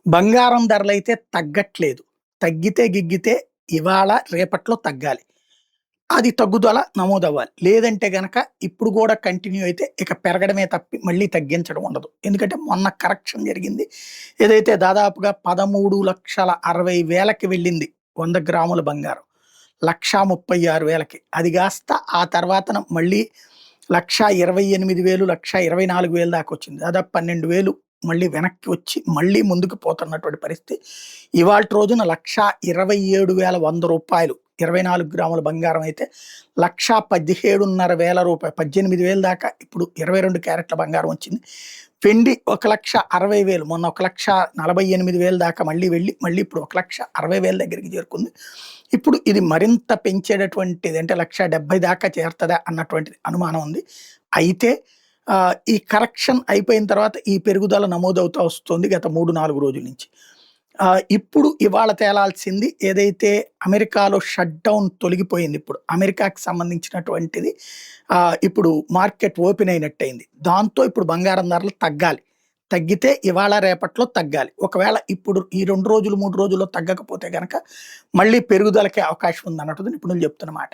బంగారం ధరలైతే తగ్గట్లేదు. తగ్గితే గిగ్గితే ఇవాళ, రేపట్లో తగ్గాలి. అది తగ్గుదల నమోదవ్వాలి. లేదంటే గనక ఇప్పుడు గూడా కంటిన్యూ అయితే ఇక పెరగడమే తప్పి మళ్ళీ తగ్గించడం ఉండదు. ఎందుకంటే మొన్న కరెక్షన్ జరిగింది. ఏదైతే దాదాపుగా 13,60,000కి వెళ్ళింది 100 గ్రాముల బంగారం. 1,36,000కి. అది గాస్త ఆ తర్వాతన మళ్ళీ 1,28,000, 1,24,000 దాకొచ్చింది. దాదాపు 12,000 మళ్ళీ వెనక్కి వచ్చి మళ్ళీ ముందుకు పోతున్నటువంటి పరిస్థితి. ఇవాల్టి రోజున రూ. 1,27,100 24 గ్రాముల బంగారం అయితే 1,17,500 18,000 దాకా ఇప్పుడు 22 క్యారెట్ల బంగారం వచ్చింది. వెండి 1,60,000 మొన్న 1,48,000 దాకా మళ్ళీ వెళ్ళి మళ్ళీ ఇప్పుడు 1,60,000 దగ్గరికి చేరుకుంది. ఇప్పుడు ఇది మరింత పెంచేటటువంటిది అంటే 1,70,000 దాకా చేరుతదా అన్నటువంటిది అనుమానం ఉంది. అయితే ఈ కరెక్షన్ అయిపోయిన తర్వాత ఈ పెరుగుదల నమోదవుతా వస్తుంది గత 3, 4 రోజుల నుంచి. ఇప్పుడు ఇవాళ తేలాల్సింది ఏదైతే అమెరికాలో షట్ డౌన్ తొలగిపోయింది ఇప్పుడు. అమెరికాకి సంబంధించినటువంటిది ఇప్పుడు మార్కెట్ ఓపెన్ అయినట్టయింది. దాంతో ఇప్పుడు బంగారం ధరలు తగ్గాలి. తగ్గితే ఇవాళ, రేపట్లో తగ్గాలి. ఒకవేళ ఇప్పుడు ఈ 2 రోజులు, 3 రోజుల్లో తగ్గకపోతే గనక మళ్ళీ పెరుగుదలకే అవకాశం ఉందన్నట్టుగా నిపుణులు చెప్తున్నమాట.